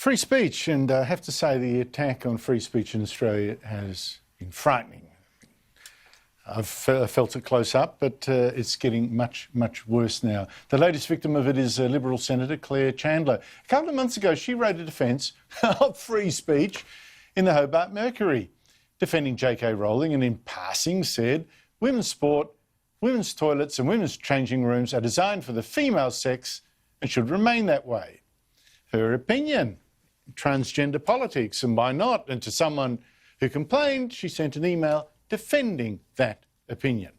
Free speech, and I have to say the attack on free speech in Australia has been frightening. I've felt it close up, but it's getting much, much worse now. The latest victim of it is Liberal Senator Claire Chandler. A couple of months ago, she wrote a defence of free speech in the Hobart Mercury, defending J.K. Rowling, and in passing said, women's sport, women's toilets and women's changing rooms are designed for the female sex and should remain that way. Her opinion, transgender politics, and why not? And to someone who complained, she sent an email defending that opinion.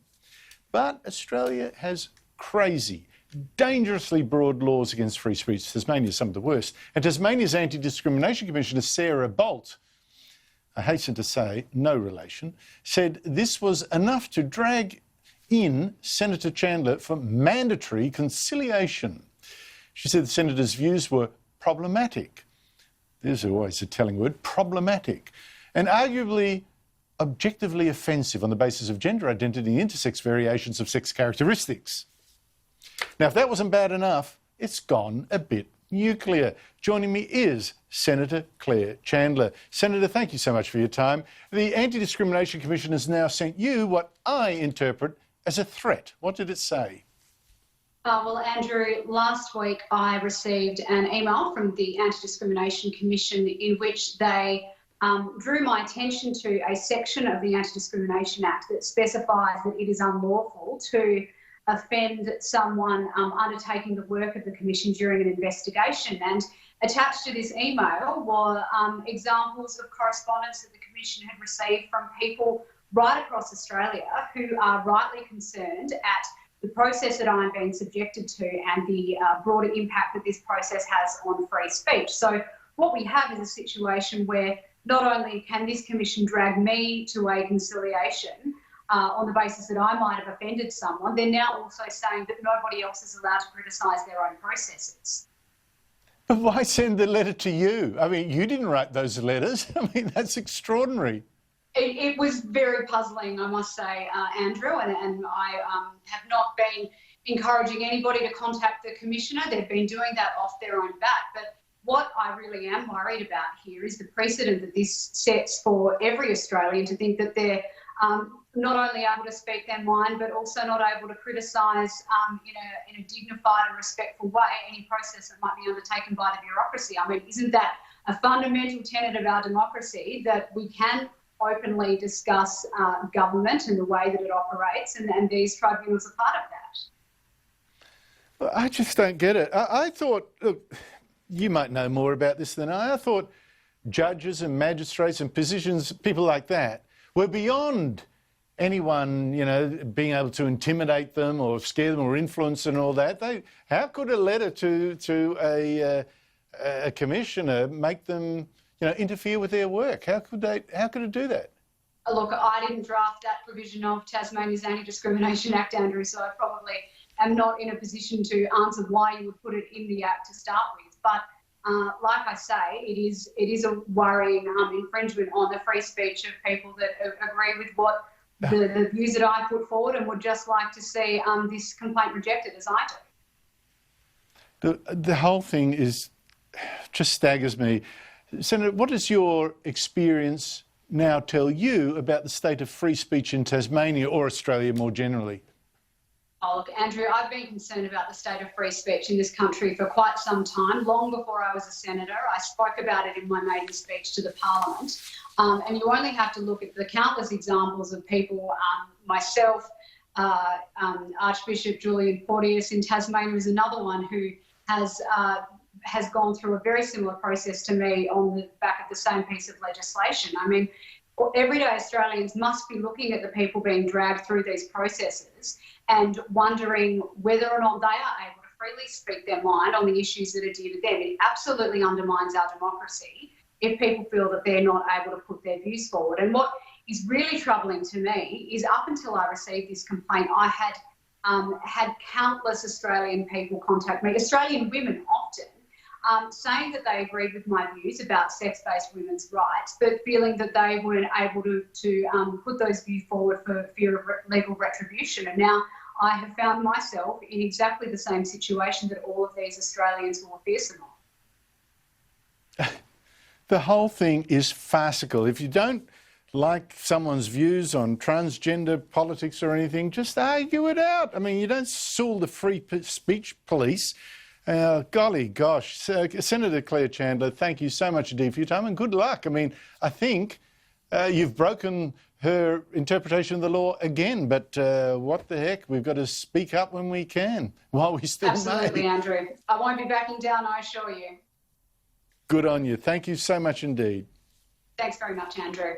But Australia has crazy, dangerously broad laws against free speech. Tasmania is some of the worst. And Tasmania's Anti-Discrimination Commissioner, Sarah Bolt, I hasten to say, no relation, said this was enough to drag in Senator Chandler for mandatory conciliation. She said the Senator's views were problematic. There's always a telling word, problematic, and arguably objectively offensive on the basis of gender identity and intersex variations of sex characteristics. Now, if that wasn't bad enough, it's gone a bit nuclear. Joining me is Senator Claire Chandler. Senator, thank you so much for your time. The Anti-Discrimination Commission has now sent you what I interpret as a threat. What did it say? Well, Andrew, last week I received an email from the Anti-Discrimination Commission in which they drew my attention to a section of the Anti-Discrimination Act that specifies that it is unlawful to offend someone undertaking the work of the Commission during an investigation. And attached to this email were examples of correspondence that the Commission had received from people right across Australia who are rightly concerned at the process that I'm being subjected to and the broader impact that this process has on free speech. So what we have is a situation where not only can this Commission drag me to a conciliation on the basis that I might have offended someone, they're now also saying that nobody else is allowed to criticise their own processes. But why send the letter to you? I mean, you didn't write those letters. I mean, that's extraordinary. It was very puzzling, I must say, Andrew, and I have not been encouraging anybody to contact the Commissioner. They've been doing that off their own bat. But what I really am worried about here is the precedent that this sets for every Australian to think that they're not only able to speak their mind, but also not able to criticise in a dignified and respectful way any process that might be undertaken by the bureaucracy. I mean, isn't that a fundamental tenet of our democracy, that we can openly discuss government and the way that it operates, and these tribunals are part of that? Well, I just don't get it. I thought, look, you might know more about this than I thought judges and magistrates and positions, people like that, were beyond anyone, you know, being able to intimidate them or scare them or influence and all that. How could a letter to a commissioner make them, you know, interfere with their work? How could it do that? Look, I didn't draft that provision of Tasmania's Anti-Discrimination Act, Andrew, so I probably am not in a position to answer why you would put it in the Act to start with. But like I say, it is a worrying infringement on the free speech of people that agree with what the views that I put forward and would just like to see this complaint rejected, as I do. The whole thing just staggers me. Senator, what does your experience now tell you about the state of free speech in Tasmania or Australia more generally? Oh, look, Andrew, I've been concerned about the state of free speech in this country for quite some time. Long before I was a senator, I spoke about it in my maiden speech to the Parliament. And you only have to look at the countless examples of people, myself, Archbishop Julian Porteous in Tasmania is another one who has gone through a very similar process to me on the back of the same piece of legislation. I mean, everyday Australians must be looking at the people being dragged through these processes and wondering whether or not they are able to freely speak their mind on the issues that are dear to them. It absolutely undermines our democracy if people feel that they're not able to put their views forward. And what is really troubling to me is up until I received this complaint, I had countless Australian people contact me, Australian women often, saying that they agreed with my views about sex-based women's rights, but feeling that they weren't able to put those views forward for fear of legal retribution. And now I have found myself in exactly the same situation that all of these Australians were fearsome of. The whole thing is farcical. If you don't like someone's views on transgender politics or anything, just argue it out. I mean, you don't sue the free speech police. Golly gosh. Senator Claire Chandler, thank you so much indeed for your time and good luck. I mean, I think you've broken her interpretation of the law again, but what the heck? We've got to speak up when we can, while we still may. Absolutely, Andrew. I won't be backing down, I assure you. Good on you. Thank you so much indeed. Thanks very much, Andrew.